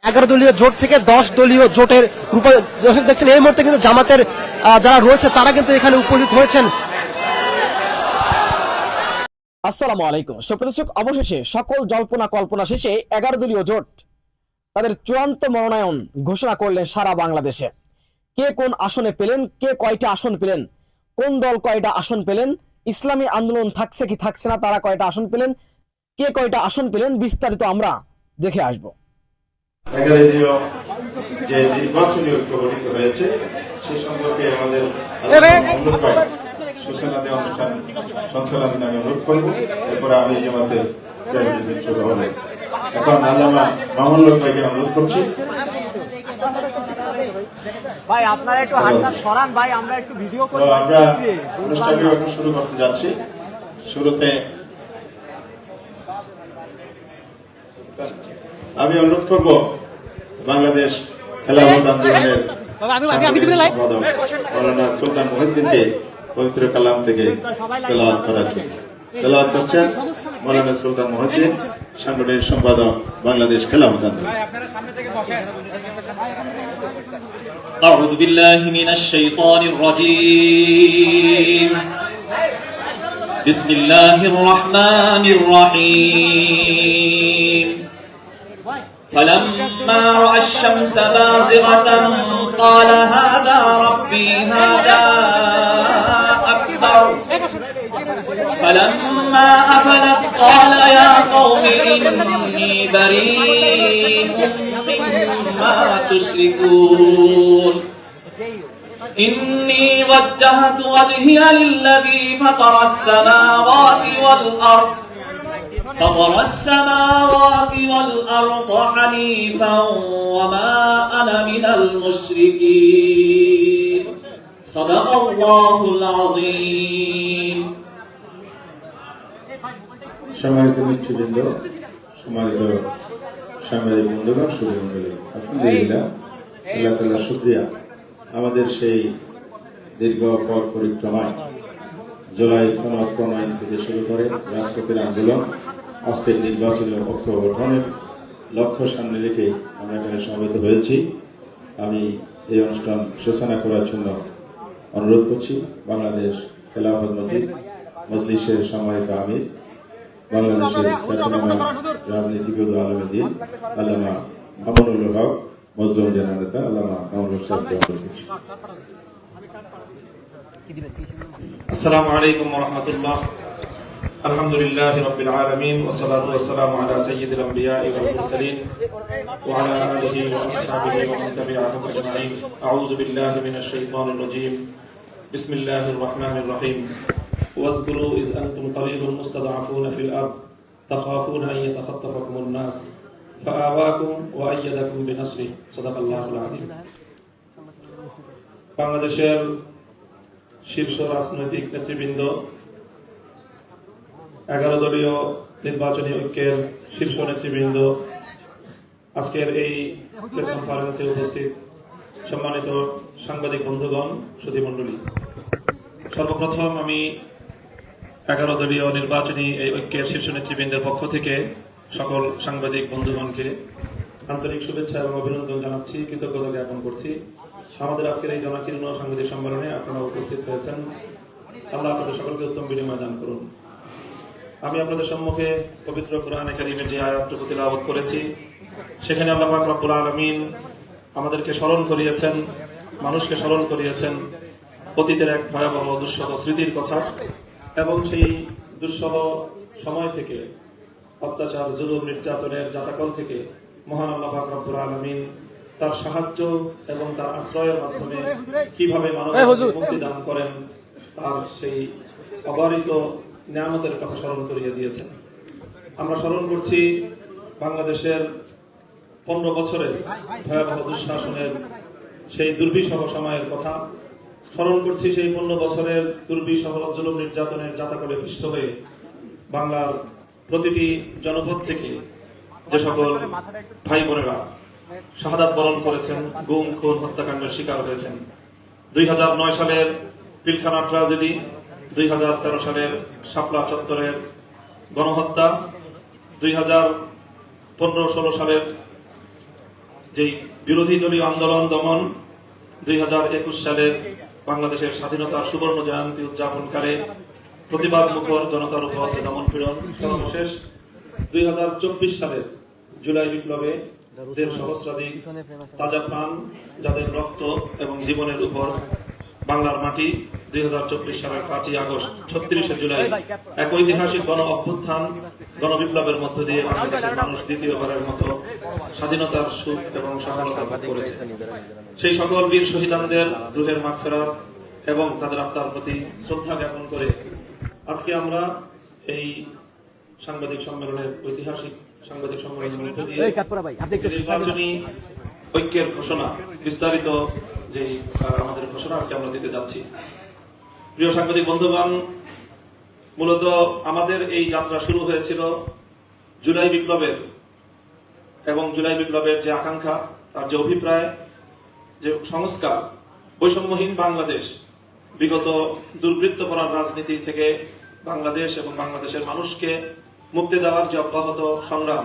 11 দলীয় জোট থেকে 10 দলীয় জোটের রূপান্তর দেখছেন। এই মুহূর্তে কিন্তু জামাতের যারা রয়েছে তারা কিন্তু এখানে উপস্থিত হয়েছেন। আসসালামু আলাইকুম সুপ্রদর্শক, অবশেষে সকল জল্পনা কল্পনা শেষে 11 দলীয় জোট তাদের চূড়ান্ত মনোনয়ন ঘোষণা করলেন সারা বাংলাদেশে। কে কোন আসনে পেলেন, কে কয়টা আসন পেলেন, কোন দল কয়টা আসন পেলেন, ইসলামী আন্দোলন থাকছে কি থাকছে না, তারা কয়টা আসন পেলেন, কে কয়টা আসন পেলেন, বিস্তারিত আমরা দেখে আসবো। 11 দলীয় যে নির্বাচনী ঐক্য গঠিত হয়েছে সে সম্পর্কে আমাদের সূচনাতে অনুষ্ঠান সঞ্চালনে আমি অনুরোধ করব। এরপরে আমি জামাতের প্রেসিডেন্ট শুরু হবে। এখন আল্লামা মামুনুল হক ভাইকে অনুরোধ করছি। ভাই আপনারা একটু হাতটা সরান ভাই, আমরা একটু ভিডিও করি। আমরা অনুষ্ঠানটি এখন শুরু করতে যাচ্ছি। শুরুতে আমি অনুরোধ করব বাংলাদেশ খেলাফত আন্দোলনের সম্পাদক মাওলানা সুলতান মুহিউদ্দিনকে পবিত্র কালাম থেকে তেলাওয়াত করার জন্য। তেলাওয়াত করছেন মাওলানা সুলতান মুহিউদ্দিন, সাংগঠনিক সম্পাদক বাংলাদেশ খেলাফত আন্দোলন। أعوذ بالله من الشيطان الرجيم. بسم الله الرحمن الرحيم. فلما رأى الشمس بازغة قال هذا ربي هذا أكبر. فلما أفلت قال يا قوم إني بريء مما تشركون. إني وجهت وجهي للذي فطر السماوات والأرض حنيفا وما أنا من المشركين. صدق الله العظيم. সম্মানিত নেতৃবৃন্দ, সম্মানিত সাংবাদিক বন্ধুগণ, সুধীমণ্ডলী, আলহামদুলিল্লাহ, আল্লাহ তাআলার শুকরিয়া। আমাদের সেই দীর্ঘ পথ পরিক্রমায় জুলাই সনদ প্রণয়ন থেকে শুরু করে রাজপথের আন্দোলন, আজকের নির্বাচনী ঐক্য গঠনের লক্ষ্য সামনে রেখে আমরা এখানে সমবেত হয়েছি। আমি এই অনুষ্ঠান সূচনা করার জন্য অনুরোধ করছি বাংলাদেশ খেলাফত মজলিসের সম্মানিত আমির, বাংলাদেশের খ্যাতনামা রাজনীতিবিদ আলমে দ্বীন আল্লামা মামুনুল হক মজলুম জেনারেল নেতা আল্লামা মামুনুল সাহেবকে অনুরোধ করছি। আসসালামু আলাইকুম ওয়া রাহমাতুল্লাহ। আলহামদুলিল্লাহি রাব্বিল আলামিন ওয়া সলাতু ওয়া সালামু আলা সাইয়্যিদিল আমবিয়া'i ওয়াল মুরসালিন ওয়া আলা আলিহি ওয়া আসহাবিহি ওয়া মান তাবি'আহুম আজমাইন। আউযু বিল্লাহি মিনাশ শাইতানির রাজীম। বিসমিল্লাহির রাহমানির রাহিম। ওয়াযকুরু ইয আনতুম কালিলুন মুস্তাদআফুনা ফিল আরদ তাখাফুনা আন ইয়াতাখাত্তাফাকুমুন নাস ফাআওয়াকুম ওয়া আইয়াদাকুম বিনাসরিহি। সাদাকাল্লাহুল আযীম। বাংলাদেশের শীর্ষ রাজনৈতিক নেতৃবৃন্দ, 11 দলীয় নির্বাচনী ঐক্যের শীর্ষ নেতৃবৃন্দ, আজকের এই প্রেস কনফারেন্সে উপস্থিত সম্মানিত সাংবাদিক বন্ধুগণ, সুধীমণ্ডলী, সর্বপ্রথম আমি 11 দলীয় নির্বাচনী এই ঐক্যের শীর্ষ নেতৃবৃন্দের পক্ষ থেকে সকল সাংবাদিক বন্ধুগণকে আন্তরিক শুভেচ্ছা এবং অভিনন্দন জানাচ্ছি, কৃতজ্ঞতা জ্ঞাপন করছি। আমাদের আজকের এই জনাকীর্ণ সাংবাদিক সম্মেলনে আপনারা উপস্থিত হয়েছেন। আল্লাহ আপনাদের সকলকে উত্তম বিনিময় দান করুন। আমি আপনাদের সম্মুখে পবিত্র কোরআনে কারীমের যে আয়াতটুকু তিলাওয়াত করেছি, সেখানে আল্লাহ পাক রব্বুল আলামিন আমাদেরকে স্মরণ করিয়েছেন, মানুষকে স্মরণ করিয়েছেন অতীতের এক ভয়াবহ দুঃসহ স্মৃতির কথা, এবং সেই দুঃসহ সময় থেকে, অত্যাচার, জুলুম, নির্যাতনের জাতাকল থেকে মহান আল্লাহ পাক রব্বুল আলামিন তার সাহায্য এবং তার আশ্রয়ের মাধ্যমে কিভাবে মানবকে মুক্তি দান করেন তার সেই অবারিত নিয়ামতের কথা স্মরণ করিয়ে দিয়েছেন। আমরা স্মরণ করছি বাংলাদেশের 15 বছরের ভয়াবহ দুঃশাসনের সেই দুর্বিষহ সময়ের কথা। স্মরণ করছি সেই 15 বছরের দুর্বিষহ জুলুম নির্যাতনের জাতাকলে পিষ্ট হয়ে বাংলার প্রতিটি জনপদ থেকে যে সকল ভাই বোনেরা শাহাদাত বরণ করেছেন, গুম, খুন, হত্যাকাণ্ডের শিকার হয়েছেন। 2009 সালের পিলখানা ট্র্যাজেডি, 2013 সালের শাপলা চত্বরের গণহত্যা, 2015-16 সালের যেই বিরোধী দলীয় আন্দোলন দমন 2021 সালের বাংলাদেশের স্বাধীনতার সুবর্ণ জয়ন্তী উদযাপনকালে প্রতিবাদ মুখর জনতার উপর যে দমন পীড়ন, সর্বশেষ 2024 সালের জুলাই বিপ্লবে দেড় সহস্রাধিক তাজা প্রাণ, যাদের রক্ত এবং জীবনের উপর বাংলার মাটি 2024 সালের 5ই আগস্ট 36শে জুলাই এক ঐতিহাসিক গণ অভ্যুত্থান, গণবিপ্লবের মধ্য দিয়ে বাংলাদেশের মানুষ দ্বিতীয়বারের মতো স্বাধীনতার সুখ এবং সফলতা ভোগ করেছে। সেই সকল বীর শহীদানদের রুহের মাগফিরাত এবং তাদের আত্মার প্রতি শ্রদ্ধা জ্ঞাপন করে আজকে আমরা এই সাংবাদিক সম্মেলনের ঐতিহাসিক সাংবাদিক সম্মেলনের মধ্য দিয়ে নির্বাচনী ঐক্যের ঘোষণা, বিস্তারিত যে আমাদের ঘোষণা আজকে আমরা দিতে যাচ্ছি। প্রিয় সাংবাদিক বন্ধুগণ, মূলত আমাদের এই যাত্রা শুরু হয়েছিল জুলাই বিপ্লবের এবং জুলাই বিপ্লবের যে আকাঙ্ক্ষা, তার যে অভিপ্রায়, যে সংস্কার, বৈষম্যহীন বাংলাদেশ, বিগত দুর্বৃত্তপরার রাজনীতি থেকে বাংলাদেশ এবং বাংলাদেশের মানুষকে মুক্তি দেওয়ার যে অব্যাহত সংগ্রাম,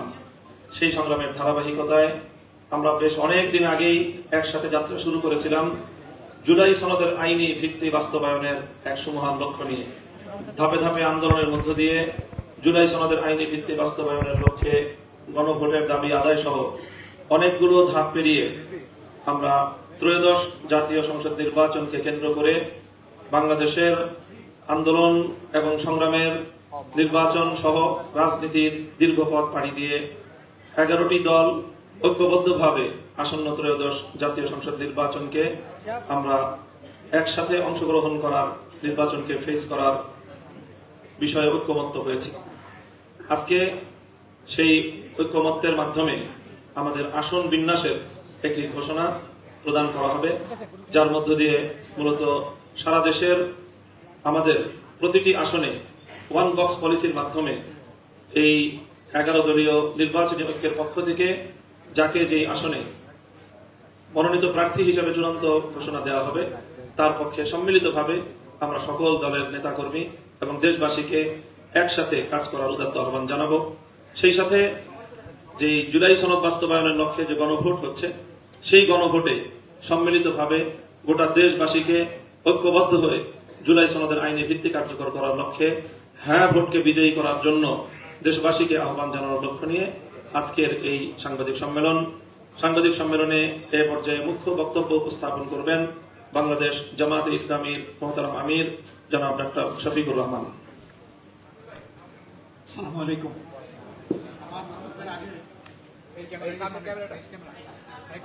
সেই সংগ্রামের ধারাবাহিকতায় আমরা বেশ অনেক দিন আগেই একসাথে যাত্রা শুরু করেছিলাম জুলাই সনদের আইনি ভিত্তি বাস্তবায়নের এক সুমহান লক্ষ্য নিয়ে। ধাপে ধাপে আন্দোলনের মধ্য দিয়ে জুলাই সনদের আইনি ভিত্তি বাস্তবায়নের লক্ষ্যে গণভোটের দাবি আদায় সহ অনেকগুলো ধাপ পেরিয়ে আমরা ত্রয়োদশ জাতীয় সংসদ নির্বাচনকে কেন্দ্র করে বাংলাদেশের আন্দোলন এবং সংগ্রামের নির্বাচন সহ রাজনীতির দীর্ঘ পথ পাড়ি দিয়ে 11টি দল ঐক্যবদ্ধভাবে আসন্ন ত্রয়োদশ জাতীয় সংসদ নির্বাচনকে আমরা একসাথে অংশগ্রহণ করার, নির্বাচনকে ফেস করার বিষয়ে ঐক্যমত্য হয়েছি। আজকে সেই ঐক্যমত্যের মাধ্যমে আমাদের আসন বিন্যাসের একটি ঘোষণা প্রদান করা হবে, যার মধ্য দিয়ে মূলত সারা দেশের আমাদের প্রতিটি আসনে ওয়ান বক্স পলিসির মাধ্যমে এই 11 দলীয় নির্বাচনী ঐক্যের পক্ষ থেকে যাকে যেই আসনে মনোনীত প্রার্থী হিসেবে চূড়ান্ত ঘোষণা দেওয়া হবে, তার পক্ষে সম্মিলিতভাবে আমরা সকল দলের নেতাকর্মী এবং দেশবাসীকে একসাথে কাজ করার উদাত্ত আহ্বান জানাবো। সেই সাথে যে জুলাই সনদ বাস্তবায়নের লক্ষ্যে যে গণভোট হচ্ছে, সেই গণভোটে সম্মিলিতভাবে গোটা দেশবাসীকে ঐক্যবদ্ধ হয়ে জুলাই সনদের আইনি ভিত্তি কার্যকর করার লক্ষ্যে হ্যাঁ ভোটকে বিজয়ী করার জন্য দেশবাসীকে আহ্বান জানানোর লক্ষ্য নিয়ে আজকের এই সাংবাদিক সম্মেলন। সাংবাদিক সম্মেলনে এ পর্যায়ে মুখ্য বক্তব্য উপস্থাপন করবেন বাংলাদেশ জামায়াতে ইসলামীর মোহতারাম আমির জনাব ডক্টর শফিকুর রহমান। আসসালামু আলাইকুম।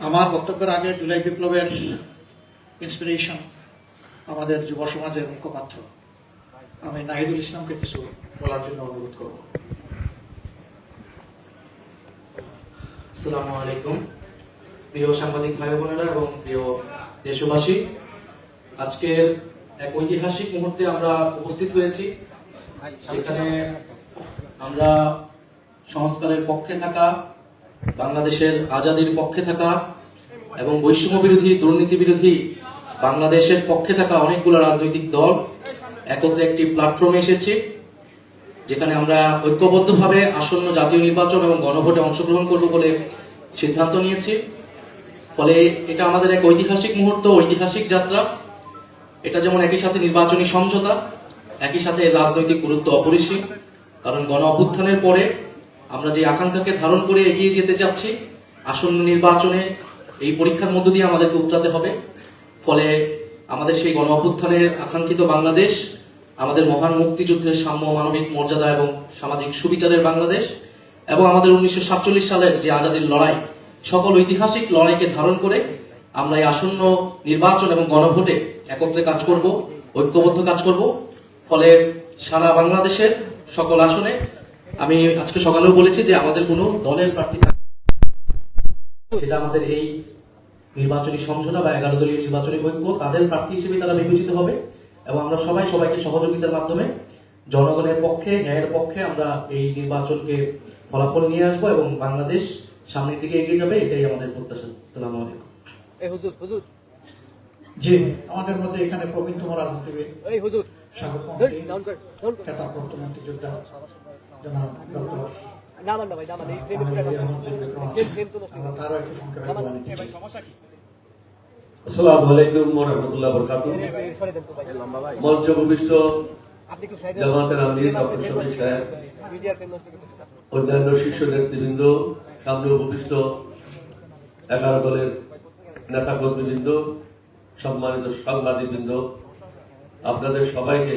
আমার বক্তব্যের আগে জুলাই বিপ্লবের ইন্সপিরেশন আমাদের যুব সমাজের মুখপাত্র আমি নাহিদুল ইসলামকে কিছু বলার জন্য অনুরোধ করব। আসসালামু আলাইকুম। প্রিয় সাংবাদিক ভাই বোনেরা এবং প্রিয় দেশবাসী, আজকের এক ঐতিহাসিক মুহূর্তে আমরা উপস্থিত হয়েছি, যেখানে আমরা সংস্কারের পক্ষে থাকা, বাংলাদেশের আজাদির পক্ষে থাকা এবং বৈষম্য বিরোধী, দুর্নীতি বিরোধী বাংলাদেশের পক্ষে থাকা অনেকগুলো রাজনৈতিক দল একত্রে একটি প্ল্যাটফর্মে এসেছি, যেখানে আমরা ঐক্যবদ্ধভাবে আসন্ন জাতীয় নির্বাচন এবং গণভোটে অংশগ্রহণ করব বলে সিদ্ধান্ত নিয়েছি। ফলে এটা আমাদের এক ঐতিহাসিক মুহূর্ত, ঐতিহাসিক যাত্রা। এটা যেমন একই সাথে নির্বাচনী সমঝোতা, একই সাথে রাজনৈতিক গুরুত্ব অপরিসীম। কারণ গণ অভ্যুত্থানের পরে আমরা যে আকাঙ্ক্ষাকে ধারণ করে এগিয়ে যেতে চাচ্ছি, আসন্ন নির্বাচনে এই পরীক্ষার মধ্য দিয়ে আমাদেরকে উতরাতে হবে। ফলে আমাদের সেই গণ অভ্যুত্থানের আকাঙ্ক্ষিত বাংলাদেশ, আমাদের মহান মুক্তিযুদ্ধের সাম্য, মানবিক মর্যাদা এবং সামাজিক সুবিচারের বাংলাদেশ, এবং আমাদের 1947 সালের যে আজাদির লড়াই, সকল ঐতিহাসিক লড়াইকে ধারণ করে আমরা এই আসন্ন নির্বাচন এবং গণভোটে একত্রে কাজ করব, ঐক্যবদ্ধ কাজ করব। ফলে সারা বাংলাদেশের সকল আসনে, আমি আজকে সকালেও বলেছি যে আমাদের কোনো দলের প্রার্থী সেটা আমাদের এই নির্বাচনী সমঝোতা বা 11 দলীয় নির্বাচনী ঐক্য, তাদের প্রার্থী হিসেবে তারা বিবেচিত হবে এবং আমরা সবাই সবাইকে সহযোগিতার মাধ্যমে জনগণের পক্ষে, ন্যায়ের পক্ষে আমরা এই নির্বাচনকে ফলাফল নিয়ে আসবো এবং বাংলাদেশ সামনের দিকে এগিয়ে যাবে, এটাই আমাদের প্রত্যাশা। আসসালামু আলাইকুম। জি, আমাদের মধ্যে এখানে প্রবীণতম রাজনীতিবিদ, সাবেক মন্ত্রী, খেতাবপ্রাপ্ত মুক্তিযোদ্ধা জনাব ডক্টর আমরা তারও একটু সংক্ষেপে দোয়া নিতে চাই। আসসালামু আলাইকুম ওয়া রাহমাতুল্লাহি ওয়া বারাকাতুহু। মঞ্চ উপবিষ্ট জামাতের আমির ডক্টর শফিক সাহেব, অন্যান্য শীর্ষ নেতৃবৃন্দ, সামনে উপবিষ্ট 11 দলের নেতা কর্মীবৃন্দ, সম্মানিত সাংবাদিকবৃন্দ, আপনাদের সবাইকে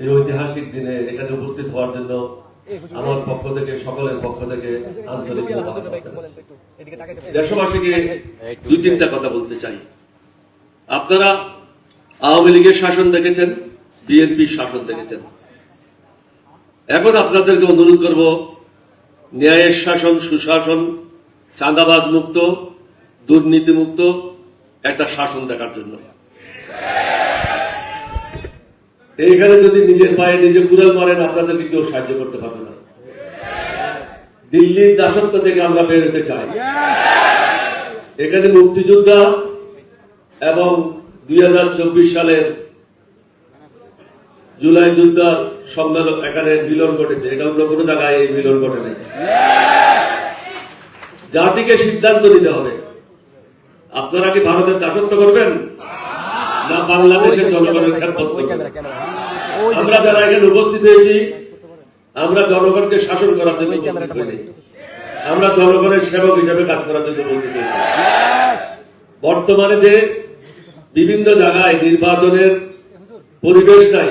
এই ঐতিহাসিক দিনে এখানে উপস্থিত হওয়ার জন্য আমার পক্ষ থেকে, সকলের পক্ষ থেকে আন্তরিক ধন্যবাদ। দেশবাসীকে 2-3টা কথা বলতে চাই। আপনারা আওয়ামী লীগের শাসন দেখেছেন, বিএনপির শাসন দেখেছেন। এখন আপনাদেরকে অনুরোধ করব, ন্যায়ের শাসন, সুশাসন, চাঁদাবাজ মুক্ত, দুর্নীতি মুক্ত একটা শাসন দেখার জন্য। এইখানে যদি নিজের পায়ে নিজে কুড়াল মারেন, আপনাদেরকে কেউ সাহায্য করতে পারবে না। দিল্লির দাসত্ব থেকে আমরা বের হতে চাই। এখানে মুক্তিযোদ্ধা এবং 2024 সালের জুলাই যুদ্ধের সম্মেলন, এখানে মিলন ঘটেছে। এটা অন্য কোনো জায়গায় এই মিলন ঘটেনি। জাতিকে সিদ্ধান্ত নিতে হবে, আপনারা কি ভারতের দাসত্ব করবেন না বাংলাদেশের জনগণের খেদমত করবেন? আমরা যারা এখানে উপস্থিত হয়েছি, আমরা জনগণকে শাসন করার জন্য উপস্থিত হইনি, আমরা জনগণের সেবক হিসেবে কাজ করার জন্য উপস্থিত হয়েছি। বর্তমানে যে বিভিন্ন জায়গায় নির্বাচনের পরিবেশ নাই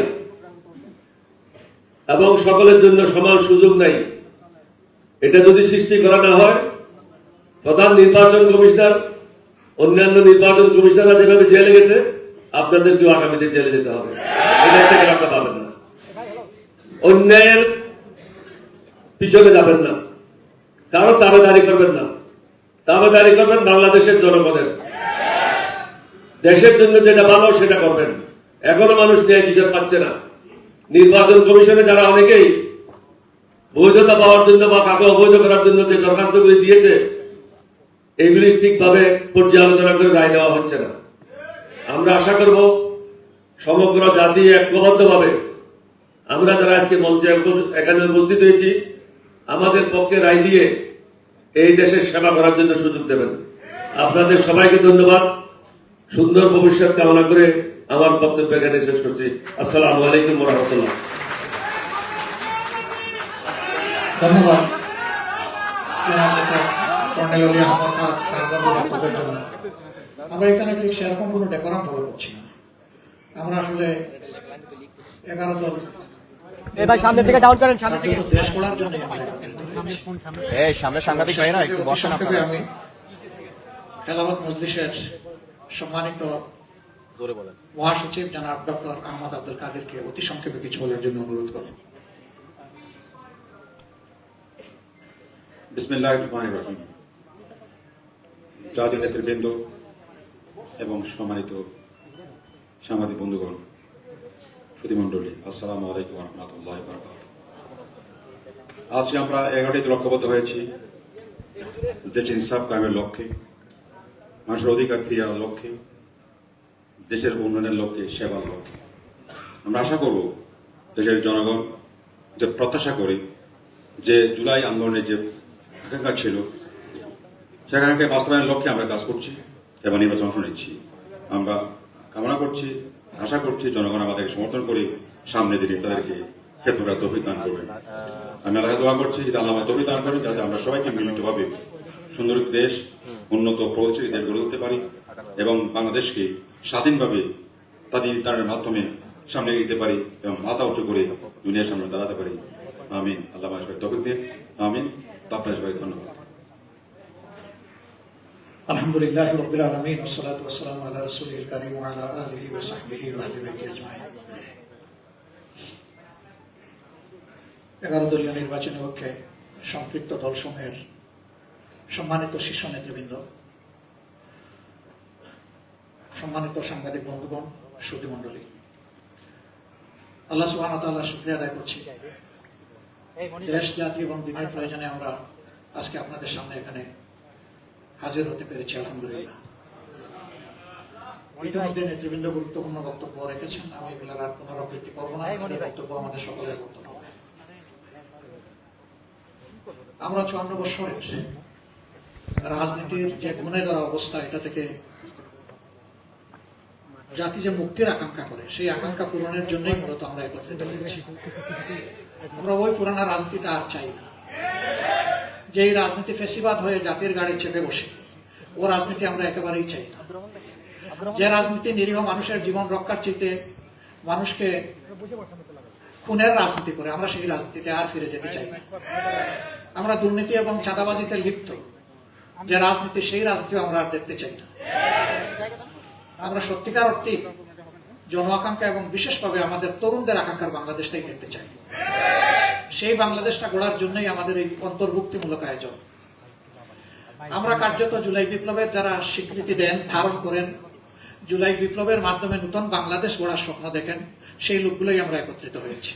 এবং সকলের জন্য সমান সুযোগ নাই, এটা যদি সৃষ্টি করা না হয়, প্রধান নির্বাচন কমিশনার, অন্যান্য নির্বাচন কমিশনাররা যেভাবে জেলে গেছে, আপনাদেরকেও আগামীতে জেলে যেতে হবে। এটা থেকে রাখতে পারবেন না, অন্যায়ের পিছনে যাবেন না, কারো দাবিদারি করবেন না। দাবিদারি করবেন বাংলাদেশের জনগণের, দেশের জন্য যেটা ভালো সেটা করবেন। এখনো মানুষ ন্যায় বিচার পাচ্ছে না। নির্বাচন কমিশনে যারা অনেকেই বৈধতা পাওয়ার জন্য বা কাকে অবৈধ করার জন্য যে দরখাস্তগুলি দিয়েছে, এইগুলি ঠিকভাবে পর্যালোচনা করে রায় দেওয়া হচ্ছে না। আমরা আশা করব সমগ্র জাতি ঐক্যবদ্ধভাবে, আমরা যারা আজকে মঞ্চে এখানে উপস্থিত হয়েছি, আমাদের পক্ষে রায় দিয়ে এই দেশের সেবা করার জন্য সুযোগ দেবেন। আপনাদের সবাইকে ধন্যবাদ। সুন্দর ভবিষ্যৎ কামনা করে আমার বক্তব্য এখানে শেষ করছি। আসসালামু আলাইকুম ওয়া রাহমাতুল্লাহ। ধন্যবাদ কর্নেল আলী আহমদ খান সাহেবের বক্তব্যের জন্য। আমরা এখানে ঠিক সেরকম কোনো ডেকোরাম ফলো করছি না। আমরা আসলে 11 দল সামনে থেকে ডাউন করেন, সামনে থেকে। দেশ গড়ার জন্য সামনে সাংবাদিক ভাইরা একটু বসেন আপনারা। আমি খেলাফত মজলিসের সম্মানিত মহাসচিব জনাব ডক্টর আহমদ আব্দুল কাদেরকে অতি সংক্ষেপে কিছু বলার জন্য অনুরোধ করব। বিসমিল্লাহির রহমানির রহিম। জাতীয় নেতৃবৃন্দ এবং সম্মানিত সাংবাদিক বন্ধুগণ, সুধীমণ্ডলী, আসসালামু আলাইকুম ওয়া রাহমাতুল্লাহি ওয়া বারাকাতুহু। আজকে আমরা 11টি লক্ষ্যবদ্ধ হয়েছি দেশের ইনসাফ কায়েমের লক্ষ্যে, মানুষের অধিকার ফিরিয়ে লক্ষ্যে, দেশের উন্নয়নের লক্ষ্যে, সেবার লক্ষ্যে। আমরা আশা করব দেশের জনগণ যে প্রত্যাশা করি, যে জুলাই আন্দোলনের যে আকাঙ্ক্ষা ছিল, সেখানকে বাস্তবায়নের লক্ষ্যে আমরা কাজ করছি এবং নির্বাচন অংশ নিচ্ছি। আমরা কামনা করছি, আশা করছি জনগণ আমাদেরকে সমর্থন করে সামনে দিনে তাদেরকে ক্ষেত্রটা তৌফিক দান করবেন। আমি আল্লাহ দোয়া করছি যে আল্লাহ তৌফিক দান করেন, যাতে আমরা সবাইকে মিলিতভাবে সুন্দর একটি দেশ, উন্নত প্রগতিশীল দেশ গড়ে তুলতে পারি এবং বাংলাদেশকে স্বাধীনভাবে তাদের মাধ্যমে সামনে এগিয়ে দিতে পারি এবং মাথা উঁচু করে দুনিয়ার সামনে দাঁড়াতে পারি। আমিন। আল্লাহ সবাই তৌফিক দিন। আমিন। আপনার সবাই ধন্যবাদ। আলহামদুলিল্লাহ রাব্বিল আলামিন ওয়া সলাতু ওয়া সালামু আলা রাসূলিল কারীম ওয়া আলা আলিহি ওয়া সাহবিহি ওয়া আহলি বাইতি আজমাইন। 11 দলীয় নির্বাচনী পক্ষে সম্পৃক্ত দলসমূহের সম্মানিত শীর্ষ নেতৃবৃন্দ, সম্মানিত সাংবাদিক বন্ধুগণ, সুধীমণ্ডলী, আল্লাহ সুবহানাহু ওয়া তাআলার শুকরিয়া আদায় করছি। দেশ, জাতি এবং দিনের প্রয়োজনে আমরা আজকে আপনাদের সামনে এখানে হাজির হতে পেরেছি, আলহামদুলিল্লাহ। ইতিমধ্যে নেতৃবৃন্দ গুরুত্বপূর্ণ বক্তব্য রেখেছেন, আমি এগুলোর আর পুনরাবৃত্তি করবো না। তাদের বক্তব্য আমাদের সকলের বক্তব্য। আমরা 54 বছরের রাজনীতির যে গুণে ধরা অবস্থা, এটা থেকে জাতি যে মুক্তির আকাঙ্ক্ষা করে, সেই আকাঙ্ক্ষা পূরণের জন্যই মূলত আমরা একত্রিত হয়েছি। আমরা ওই পুরানা রাজনীতিটা আর চাই না, যেই রাজনীতি ফেসিবাদ হয়ে জাতির গাড়ি চেপে বসে, ও রাজনীতি আমরা একেবারেই চাই না। যে রাজনীতি নিরীহ মানুষের জীবন রক্ষার চেয়ে মানুষকে খুনের রাজনীতি করে, আমরা সেই রাজনীতিতে আর ফিরে যেতে চাই না। আমরা দুর্নীতি এবং চাঁদাবাজিতে লিপ্ত যে রাজনীতি, সেই রাজনীতি আমরা আর দেখতে চাই না। আমরা সত্যিকার অর্থে জন আকাঙ্ক্ষা এবং বিশেষভাবে আমাদের তরুণদের আকাঙ্ক্ষার বাংলাদেশটাই দেখতে চাই। সেই বাংলাদেশটা গড়ার জন্যই আমাদের এই অন্তর্ভুক্তিমূলক আয়োজন। আমরা কার্যত জুলাই বিপ্লবের যারা স্বীকৃতি দেন, ধারণ করেন, জুলাই বিপ্লবের মাধ্যমে নতুন বাংলাদেশ গড়ার স্বপ্ন দেখেন, সেই লোকগুলোই আমরা একত্রিত হয়েছি।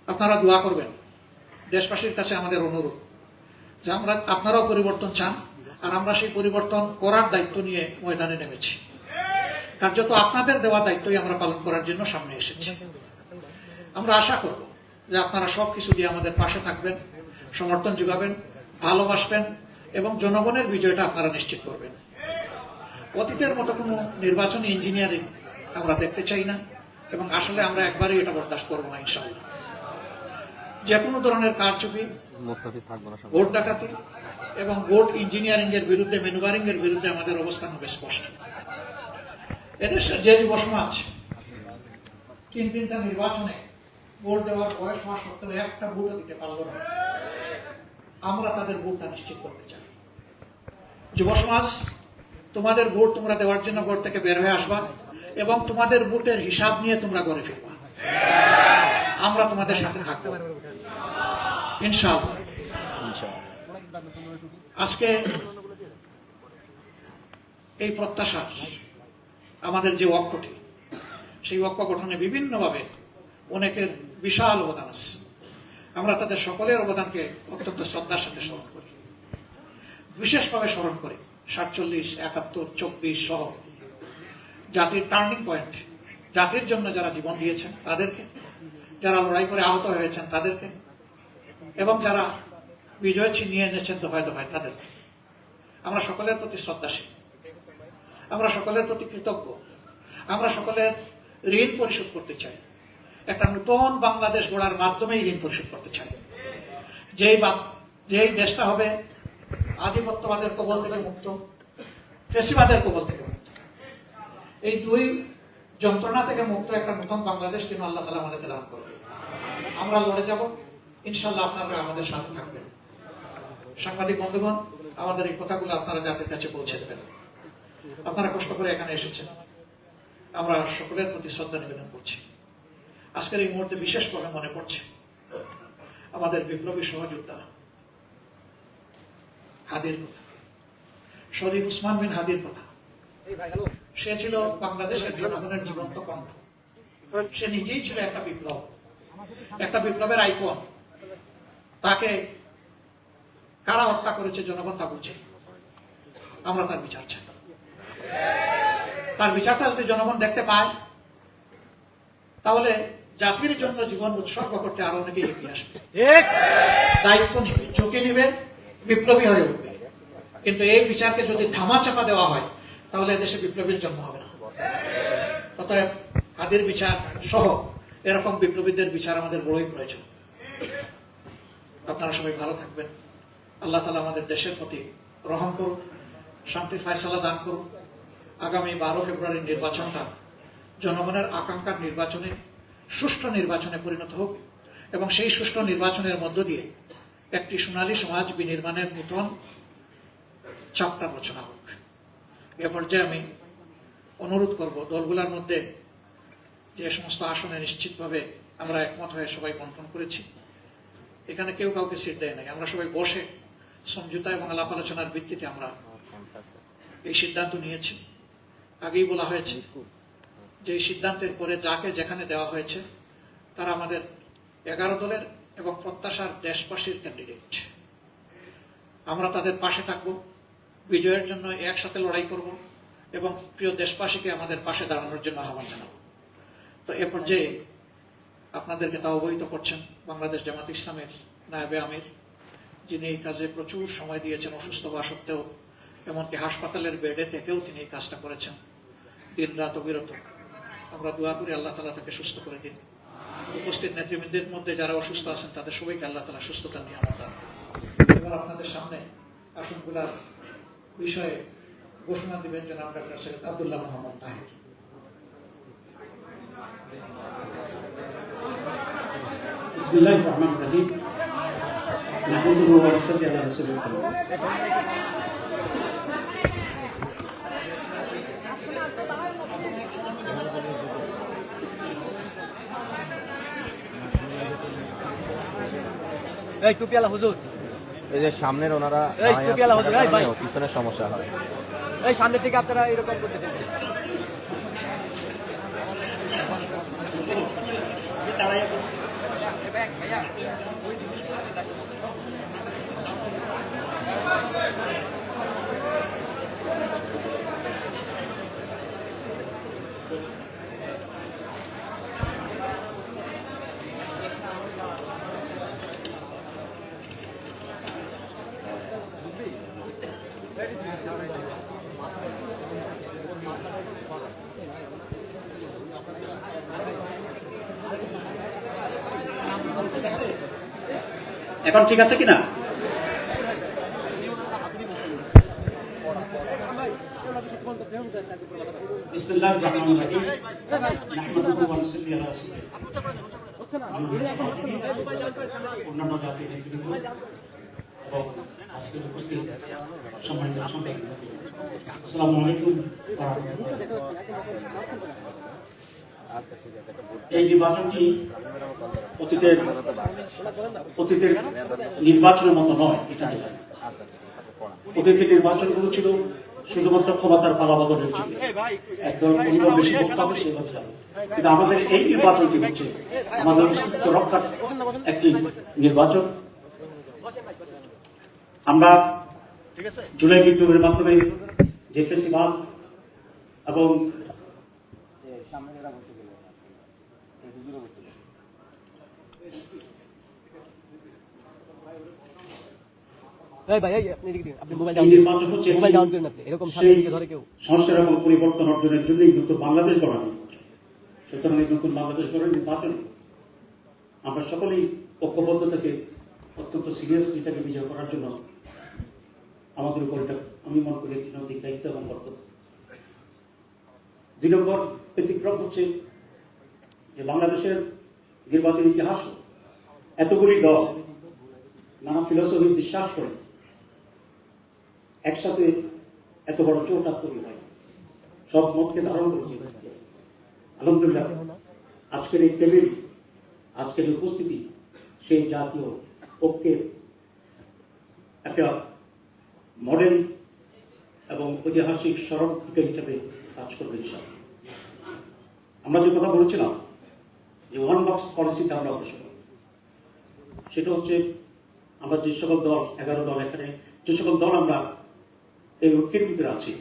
আপনারা দোয়া করবেন। দেশবাসীর কাছে আমাদের অনুরোধ যে আপনারাও পরিবর্তন চান, আর আমরা সেই পরিবর্তন করার দায়িত্ব নিয়ে ময়দানে নেমেছি। কার্যত আপনাদের দেওয়া দায়িত্বই আমরা পালন করার জন্য সামনে এসেছি। আমরা আশা করব যে আপনারা সবকিছু দিয়ে আমাদের পাশে থাকবেন, সমর্থন যোগাবেন, ভালোবাসবেন এবং জনগণের বিজয়টা আপনারা নিশ্চিত করবেন। অতীতের মতো কোনো নির্বাচনী ইঞ্জিনিয়ারিং আমরা দেখতে চাই না, এবং আসলে আমরা একবারই এটা বরদাস্ত করবো না ইনশাআল্লাহ। যে কোনো ধরনের কারচুপি, ভোট ডাকাতি এবং ভোট ইঞ্জিনিয়ারিং এর বিরুদ্ধে, ম্যানুভারিং এর বিরুদ্ধে আমাদের অবস্থান হবে স্পষ্ট। এদেশের যে যুব সমাজ 3টা নির্বাচনে ভোট দেওয়ার বয়স হওয়া সত্ত্বেও একটা ভোটও দিতে পারলো না, আমরা তাদের ভোটটা নিশ্চিত করতে চাই। যুব সমাজ, তোমাদের ভোট তোমরা দেওয়ার জন্য ঘর থেকে বের হয়ে আসবা এবং তোমাদের ভোটের হিসাব নিয়ে তোমরা ঘরে ফিরবা। আমরা তোমাদের সাথে থাকবো ইনশাআল্লাহ। আজকে এই প্রত্যাশা, আমাদের যে ঐক্যটি, সেই ঐক্য গঠনে বিভিন্নভাবে অনেকের বিশাল অবদান আছে। আমরা তাদের সকলের অবদানকে অত্যন্ত শ্রদ্ধার সাথে স্মরণ করি, বিশেষভাবে স্মরণ করি 47, 71, 24 সহ জাতির টার্নিং পয়েন্ট, জাতির জন্য যারা জীবন দিয়েছেন তাদেরকে, যারা লড়াই করে আহত হয়েছেন তাদেরকে, এবং যারা বিজয় ছিনিয়ে এনেছেন দফায় দফায় তাদেরকে। আমরা সকলের প্রতি শ্রদ্ধাশীল, আমরা সকলের প্রতি কৃতজ্ঞ, আমরা সকলের ঋণ পরিশোধ করতে চাই। একটা নতুন বাংলাদেশ গড়ার মাধ্যমেই ঋণ পরিশোধ করতে চাই, যেই দেশটা হবে আধিপত্যবাদের কবল থেকে মুক্ত, ফ্যাসিবাদের কবল থেকে মুক্ত। এই দুই যন্ত্রণা থেকে মুক্ত একটা নতুন বাংলাদেশ যেন আল্লাহ তাআলা আমাদেরকে দান করবে। আমরা লড়ে যাব ইনশাআল্লাহ, আপনারা আমাদের সাথে থাকবেন। সাংবাদিক বন্ধুগণ, আমাদের এই কথাগুলো আপনারা জাতির কাছে পৌঁছে দেবেন। আপনারা কষ্ট করে এখানে এসেছেন, আমরা সকলের প্রতি শ্রদ্ধা নিবেদন করছি। আজকের এই মুহূর্তে বিশেষভাবে মনে পড়ছে আমাদের বিপ্লবী সহযোদ্ধা হাদির কথা, শরীফ উসমান বিন হাদির কথা। সে ছিল বাংলাদেশের জনগণের জীবন্ত কণ্ঠ। সে নিজেই ছিল একটা বিপ্লব, একটা বিপ্লবের আইকন। তাকে কারা হত্যা করেছে জনগণ তা বুঝে। আমরা তার বিচার চাই। তার বিচারটা যদি জনগণ দেখতে পায়, তাহলে জাতির জন্য জীবন উৎসর্গ করতে আরো অনেকে এগিয়ে আসবে, দায়িত্ব নিবে, ঝুঁকি নিবে, বিপ্লবী হয়ে উঠবে। কিন্তু এই বিচারকে যদি ধামাচাপা দেওয়া হয়, তাহলে দেশে বিপ্লবীর জন্ম হবে না। অতএব হাদির বিচার সহ এরকম বিপ্লবীদের বিচার আমাদের বড়ই প্রয়োজন। আপনারা সবাই ভালো থাকবেন। আল্লাহ তাআলা আমাদের দেশের প্রতি রহম করুন, শান্তির ফয়সালা দান করুন। আগামী 12 ফেব্রুয়ারির নির্বাচনটা জনগণের আকাঙ্ক্ষার নির্বাচনে, সুষ্ঠু নির্বাচনে পরিণত হোক, এবং সেই সুষ্ঠু নির্বাচনের মধ্য দিয়ে একটি সোনালী সমাজ বিনির্মাণের নতুন চাপটা রচনা হোক। এ পর্যায়ে আমি অনুরোধ করব, দলগুলোর মধ্যে যে সমস্ত আসনে নিশ্চিতভাবে আমরা একমত হয়ে সবাই বন্টন করেছি, এখানে কেউ কাউকে সিট দেয় নাই। আমরা সবাই বসে সমঝোতা এবং আলাপ আলোচনার ভিত্তিতে আমরা এই সিদ্ধান্ত নিয়েছি। আগেই বলা হয়েছে যে এই সিদ্ধান্তের পরে যাকে যেখানে দেওয়া হয়েছে তারা আমাদের 11 দলের এবং প্রত্যাশার দেশবাসীর ক্যান্ডিডেট। আমরা তাদের পাশে থাকব, বিজয়ের জন্য একসাথে লড়াই করব এবং প্রিয় দেশবাসীকে আমাদের পাশে দাঁড়ানোর জন্য আহ্বান জানাবো। তো এ পর্যায়ে আপনাদেরকে তা অবহিত করছেন বাংলাদেশ জামাত ইসলামের নায়েবে আমির, যিনি এই কাজে প্রচুর সময় দিয়েছেন অসুস্থ হওয়া সত্ত্বেও, এমনকি হাসপাতালের বেডে থেকেও তিনি এই কাজটা করেছেন দিন রাত অবিরত। আমরা দোয়া করি আল্লাহ তাআলা তাকে সুস্থ করে দিন। উপস্থিত নেতৃবৃন্দের মধ্যে যারা অসুস্থ আছেন তাদের সবাইকে আল্লাহ তাআলা সুস্থতা নিয়ামত দান করুন। এবার আপনাদের সামনে আসনগুলার বিষয়ে ঘোষণা দিবেন জনাব ডক্টর সৈয়দ আব্দুল্লাহ মোহাম্মদ তাহের। বিসমিল্লাহির রহমানির রহিম। নাহমাদুহু ওয়া নুসাল্লি আলা রাসূলিল কারীম। এই টুপিয়ালা হুজুর, এই যে সামনের ওনারা এই টুপিয়ালা হুজুর, এই ভাই পিছনের সমস্যা হয়। এই সামনে থেকে আপনারা এরকম করতেছেন। এখন ঠিক আছে কিনা? বিসমিল্লাহির রহমানির রহিম। নাহমাদুহু ওয়া নুসাল্লি আলা রাসূলিল কারীম। অন্যান্য জাতির নেতৃবৃন্দ এবং আজকের উপস্থিত সম্মানিত সাংবাদিক, আসসালামু আলাইকুম ওয়া রাহমাতুল্লাহ। এই নির্বাচনটি অতীতের নির্বাচনের মতো নয়। এটা অতীতের নির্বাচনগুলো ছিল শুধুমাত্র ক্ষমতার পালাবদলের জন্য, একদল কোন বেশি বক্তা হবে সেভাবে যাবে। কিন্তু আমাদের এই নির্বাচনটি হচ্ছে আমাদের অস্তিত্ব রক্ষার একটি নির্বাচন। আমরা জুলাই বিপ্লবের মাধ্যমে যে ফেসিবাদ এবং সংস্কার এবং পরিবর্তন অর্জনের জন্যই নতুন বাংলাদেশ গড়া নির্বাচন। সুতরাং এই নতুন বাংলাদেশ গড়ার নির্বাচনে আমরা সকলেই ঐক্যবদ্ধ থেকে অত্যন্ত সিরিয়াসলি এটাকে বিজয় করার জন্য আমাদের উপর এটা আমি মনে করি একটি নৈতিক দায়িত্ব এবং কর্তব্য। 2 নম্বর ব্যতিক্রম হচ্ছে যে বাংলাদেশের নির্বাচন ইতিহাস এতগুলি দল নানা ফিলোসফি বিশ্বাস করে একসাথে এত বড় চোটা তৈরি হয়, সব মতকে ধারণ করেছে। আলহামদুলিল্লাহ আজকের এই টেবিল, আজকের এই উপস্থিতি সেই জাতীয় ঐক্যের একটা মডেল এবং ঐতিহাসিক স্মরণ হিসেবে কাজ করবে। আমরা যে কথা বলেছিলাম যে ওয়ান বক্স পলিসিতে আমরা অগ্রসর, সেটা হচ্ছে আমরা যে সকল দল 11 দল এখানে যে সকল দল আমরা এই ঐক্যের ভিতরে আছি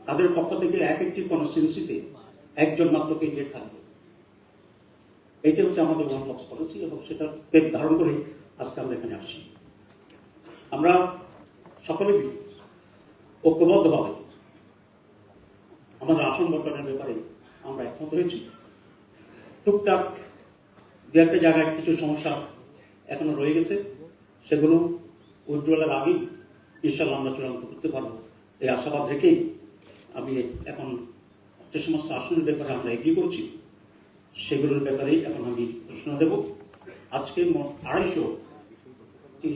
তাদের পক্ষ থেকে একটি কনস্টিটিউন্সিতে একজন মাত্র ক্যান্ডিডেট থাকবে। এইটা হচ্ছে আমাদের ওয়ান বক্স পলিসি এবং সেটা ধারণ করে আজকে আমরা এখানে আসছি। আমরা সকলে মিলে ঐক্যবদ্ধভাবে আমাদের আসন বন্টনের ব্যাপারে আমরা একমত হয়েছি। টুকটাক 2-1টা জায়গায় কিছু সমস্যা এখনো রয়ে গেছে, সেগুলো উইথড্রয়ালের আগেই ইনশাআল্লাহ আমরা চূড়ান্ত করতে পারবো এই আশাবাদ রেখেই আমি এখন যে সমস্ত আসনের ব্যাপারে আমরা এগিয়ে করছি সেগুলোর ব্যাপারেই এখন আমি ঘোষণা দেব। আজকে মোট 250টি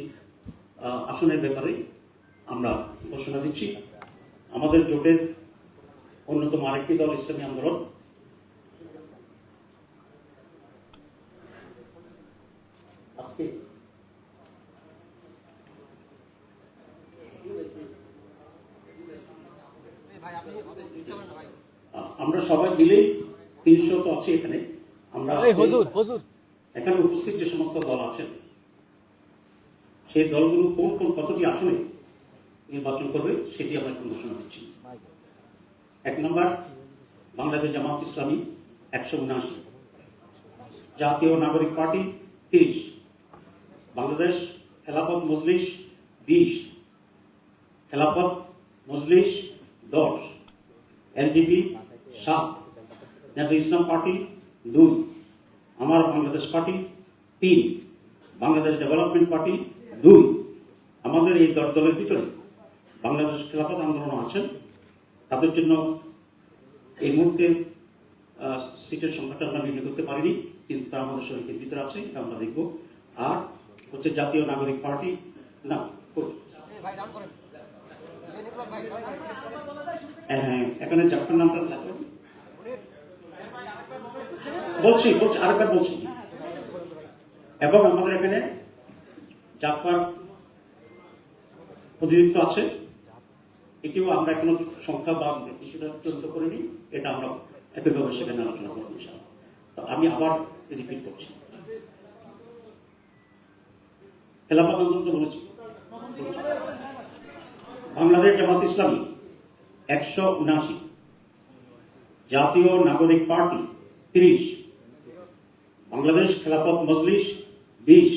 আসনের ব্যাপারে আমরা ঘোষণা দিচ্ছি। আমাদের জোটের অন্যতম আরেকটি দল ইসলামী আন্দোলন আজকে আমরা সবাই মিলেই 300 তো আছে এখানে। আমরা এখানে উপস্থিত যে সমস্ত দল আছেন সেই দলগুলো কোন কোন কতটি আসনে নির্বাচন করবে সেটি আমরা এখন ঘোষণা দিচ্ছি। 1 নম্বর বাংলাদেশ জামাত ইসলামী 179, জাতীয় নাগরিক পার্টি 30, বাংলাদেশ খেলাফত মজলিস 20, খেলাফত মজলিস 10, এলডিপি 7, জাতীয় ইসলাম পার্টি 2, আমার Bangladesh party 3, Bangladesh development party 2। আমাদের এই দলের ভিতরে বাংলাদেশ খেলাফত আন্দোলন আছেন, তাদের জন্য এই মুহূর্তে সিটের সংখ্যাটা আমরা নির্ণয় করতে পারিনি, কিন্তু তারা আমাদের শরীরের ভিতরে আছে, এটা আমরা দেখব। আর হচ্ছে জাতীয় নাগরিক পার্টি না, হ্যাঁ এখানে জাপান নামটা বলছি আরেকবার বলছি। এবং আমাদের এখানে জাপার প্রতিনিধিত্ব আছে, এটিও আমরা এখনো সংখ্যা বা বিষয়টা তদন্ত করিনি, এটা আমরা একইভাবে সেখানে আলোচনা করবো ইনশাআল্লাহ। তো আমি আবার রিপিট করছি, খেলাফত আন্দোলন তো বলেছি, বাংলাদেশ জামাত ইসলামী 179, জাতীয় নাগরিক পার্টি 30, বাংলাদেশ খেলাফত মজলিস 20,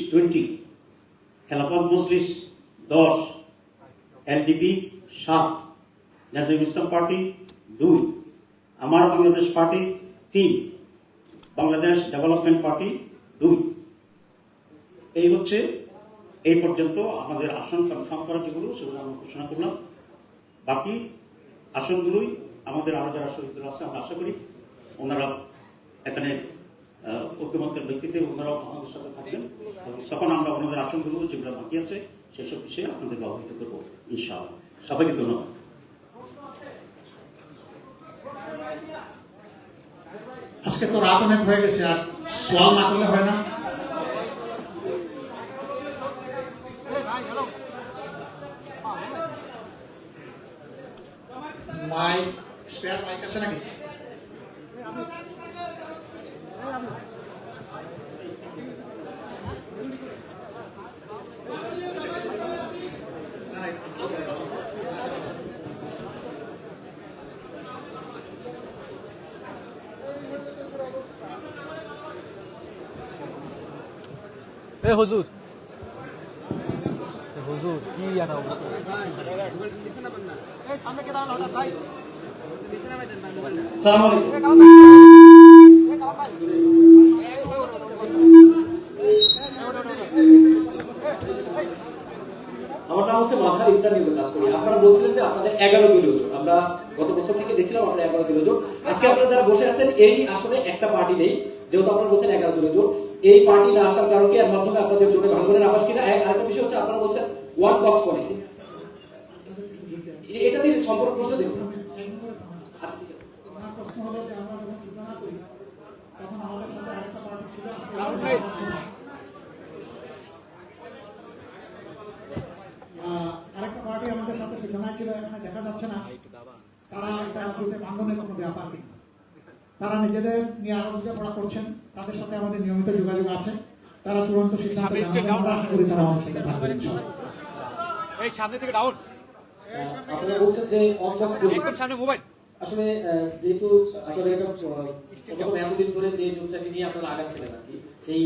খেলাফত মজলিস 10, এলডিপি 7, জাতীয় ইসলাম পার্টি 2, আমার Bangladesh party 3, Bangladesh development party 2। এই হচ্ছে এই পর্যন্ত আমাদের আসন কনফার্ম করা যেগুলো সেগুলো আমরা ঘোষণা করলাম। বাকি আসনগুলোই আমাদের আরো যারা শহীদ আছে আমরা আশা করি ওনারা এখানে ঐক্যমত্যের ভিত্তিতে ওনারাও আমাদের সাথে থাকবেন, তখন আমরা ওনাদের আসনগুলো যেগুলো বাকি আছে সেসব বিষয়ে আপনাদেরকে অবহিত করবো ইনশাআল্লাহ। সবাইকে ধন্যবাদ। আজকে তো রাত অনেক হয়ে গেছে, আর সোয়াল না করলে হয় না। মাইক, স্পেয়ার মাইক আছে নাকি? হুজুর হুজুর কি একটা অবস্থা। সালাম আলাইকুম। আমার নাম হচ্ছে মাঝার ইসলামী কাজ করি। আপনারা বলছিলেন যে আপনাদের 11 দলীয় জোট, আমরা গত বছর থেকে দেখছিলাম আপনারা 11 দলীয় জোট। আজকে আপনারা যারা বসে আছেন এই আসলে একটা পার্টি নেই, যেহেতু আপনারা বলছেন 11 দলীয় জোট, এই পার্টি না আসার কারণে এর মাধ্যমে আপনাদের জোটে ভাঙনের আবাস কিনা। আরেকটা বিষয় হচ্ছে আপনারা বলছেন ওয়ান বক্স পলিসি, এটা দিয়ে সম্পর্ক প্রশ্ন দেখুন। প্রশ্ন হলো যে আমরা যখন সূচনা করি তখন আমাদের সাথে আরেকটা পার্টি ছিল, আরেকটা পার্টি আমাদের সাথে সূচনা ছিল, এখানে দেখা যাচ্ছে না তারা এটা জোটে ভাঙনের কোনো ব্যাপার নেই। তারা নিজেদের নিয়ে আলোচনা করছেন, তাদের সাথে আমাদের নিয়মিত যোগাযোগ আছে, তারা চূড়ান্ত সিদ্ধান্ত আমরা আশা করি তারা আমাদের সাথে থাকবেন ইনশাআল্লাহ। এই সামনে থেকে ডাউন, আপনারা বলছেন যে অনবক্স একদম সামনে মোবাইল। আসলে যেহেতু আপনারা এটা এতদিন ধরে যে জোটটাকে নিয়ে আপনারা আগাচ্ছিলেন আর কি, এই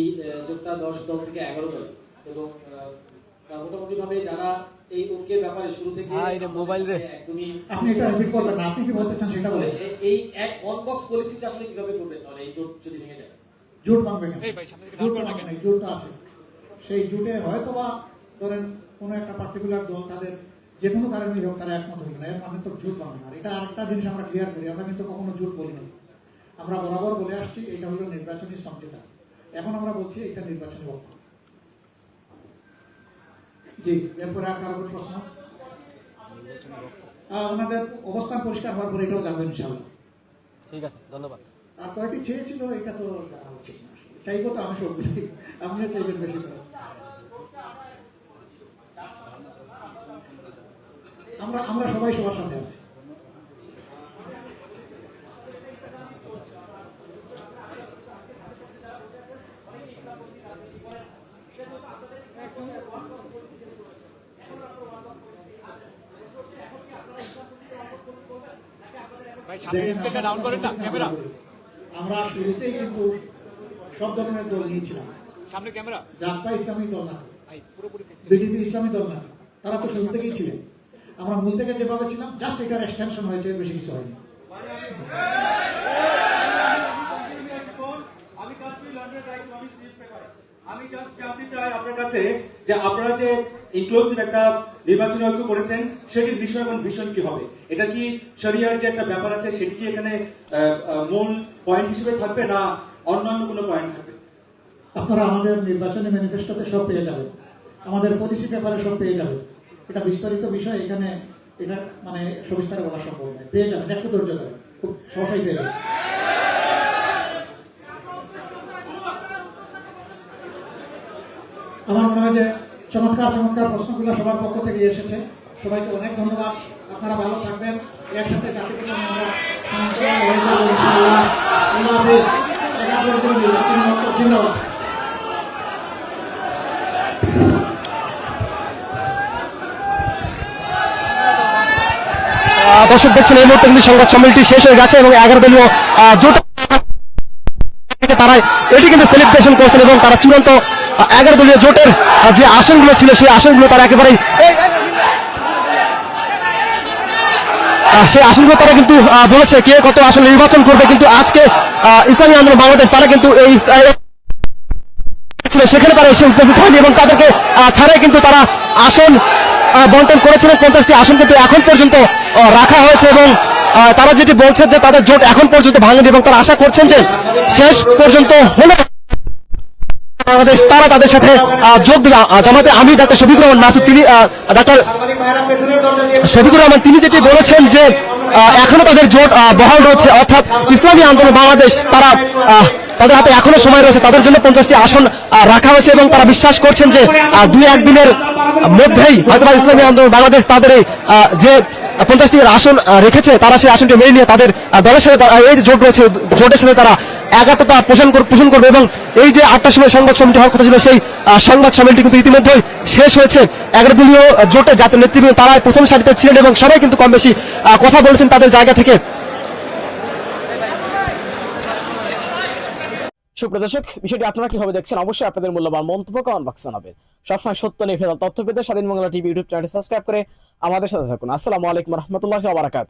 জোটটা 10 দল থেকে 11 দল, এবং মোটামুটি ভাবে যারা এই ঐক্যের ব্যাপারে শুরু থেকে মোবাইল রে একদমই আপনি এটা রিপিট করবেন না, আপনি কি বলতে চান সেটা বলেন। এই এক অনবক্স পলিসিটা আসলে কিভাবে করবেন তাহলে এই জোট যদি ভেঙে যায়? জোট ভাঙবে না, এই ভাই সামনে থেকে জোট ডাউন ভাঙবে না, জোটটা আছে। সেই জোটে হয়তোবা ধরেন কোনো একটা পার্টিকুলার দল তাদের যে কোনো কারণে হোক তারা একমত হয়ে গেল, এর মানে তো জোট ভাঙবে না। এটা আরেকটা জিনিস আমরা ক্লিয়ার করি, আমরা কিন্তু কখনো জোট বলি না, আমরা বরাবর বলে আসছি এটা হলো নির্বাচনী সমঝোতা। এখন আমরা বলছি এটা নির্বাচনী ঐক্য। জি, এরপরে আর কারো কোনো প্রশ্ন? ওনাদের অবস্থান পরিষ্কার হওয়ার পরে এটাও জানবেন ইনশাআল্লাহ। ঠিক আছে, ধন্যবাদ। আর কয়টি চেয়েছিল এটা তো জানা উচিত না, চাইবো তো আমি সবগুলি, আপনি চাইবেন বেশি করে। আমরা সবাই সবার সাথে আছি। ভাই সামনে স্ক্রিনটা ডাউন করেন না, ক্যামেরা আমরা শুরুতেই কিন্তু সব ধরনের দল নিয়েছিলাম, সামনে ক্যামেরা, জাতীয় ইসলামী দল না, বিএনপি ইসলামী দল না, তারা তো শুরু থেকেই ছিলেন। আমরা মূল থেকে যেভাবে ছিলাম, জাস্ট এটার এক্সটেনশন হয়েছে, এর বেশি কিছু হয়নি। আমি জাস্ট জানতে চাই আপনার কাছে যে আপনারা যে ইনক্লুসিভ একটা নির্বাচনী ঐক্য করেছেন সেটির বিষয় এবং ভিশন কি হবে? এটা কি শরিয়ার যে একটা ব্যাপার আছে সেটি কি এখানে মূল পয়েন্ট হিসেবে থাকবে না অন্যান্য কোনো পয়েন্ট থাকবে? আপনারা আমাদের নির্বাচনী ম্যানিফেস্টোতে সব পেয়ে যাবেন, আমাদের পলিসি পেপারে সব পেয়ে যাবেন। এটা বিস্তারিত বিষয়, এখানে এটা মানে সবিস্তারে বলা সম্ভব নয়। পেয়ে যাবেন, একটু ধৈর্য ধরেন, খুব সহসাই পেয়ে যাবেন। আমার মনে হয় যে চমৎকার চমৎকার প্রশ্নগুলো সবার পক্ষ থেকে এসেছে। সবাইকে অনেক ধন্যবাদ। আপনারা ভালো থাকবেন, একসাথে জাতিকে নিয়ে আমরা সমান্তরাল হয়ে যাবো ইনশাআল্লাহ। আল্লাহ হাফেজ। ধন্যবাদ। দর্শক দেখছেন এই মুহূর্তে কিন্তু সংবাদ সম্মেলনটি শেষ হয়ে গেছে এবং 11 দলীয় জোট তারা এটি কিন্তু সেলিব্রেশন করছেন এবং তারা চূড়ান্ত 11 দলীয় জোটের যে আসনগুলো ছিল সেই আসনগুলো তারা একেবারেই সেই আসনগুলো তারা কিন্তু বলেছে কে কত আসন নির্বাচন করবে। কিন্তু আজকে ইসলামী আন্দোলন বাংলাদেশ তারা কিন্তু এই সেখানে তারা এসে উপস্থিত হয়নি এবং তাদেরকে ছাড়াই কিন্তু তারা আসন বন্টন করেছিলেন। 50টি আসন কিন্তু এখন পর্যন্ত রাখা হয়েছে এবং তারা যেটি বলছেন যে তাদের জোট এখন পর্যন্ত ভাঙেনি এবং তারা আশা করছেন যে শেষ পর্যন্ত হলে বাংলাদেশ তারা তাদের সাথে যোগ দেবে। জামাতে আমি ডাক্তার শফিকুর রহমান মাসুদ তিনি ডাক্তার শফিকুর রহমান তিনি যেটি বলেছেন যে এখনো তাদের জোট বহাল রয়েছে, অর্থাৎ ইসলামী আন্দোলন বাংলাদেশ তারা তাদের হাতে এখনো সময় রয়েছে, তাদের জন্য 50টি আসন রাখা হয়েছে এবং তারা বিশ্বাস করছেন যে 2-1 দিনের মধ্যেই হয়তো ইসলামী আন্দোলন বাংলাদেশ তাদের যে 50টি আসন রেখেছে তারা সেই আসনটি মেনে নিয়ে তাদের দলের সাথে এই জোট রয়েছে জোটের সাথে তারা একাত্মতা পোষণ করবে এবং এই যে 8টার সময় সংবাদ সম্মেলনটি হওয়ার কথা ছিল সেই সংবাদ সম্মেলনটি কিন্তু ইতিমধ্যেই শেষ হয়েছে। 11 দলীয় জোটের জাতীয় নেতৃবৃন্দ তারা প্রথম সারিতে ছিলেন এবং সবাই কিন্তু কম বেশি কথা বলেছেন তাদের জায়গা থেকে। সুপ্রিয় দর্শক, বিষয়টি আপনারা কিভাবে দেখছেন অবশ্যই আপনাদের মূল্যবান মন্তব্য কমেন্ট বক্সে জানাবেন। সবসময় সত্য নির্ভেজাল তথ্য পেতে স্বাধীন বাংলা টিভি ইউটিউব চ্যানেলটি সাবস্ক্রাইব করে আমাদের সাথে থাকুন। আসসালামু আলাইকুম রহমতুল্লাহি ওয়া বারাকাতুহু।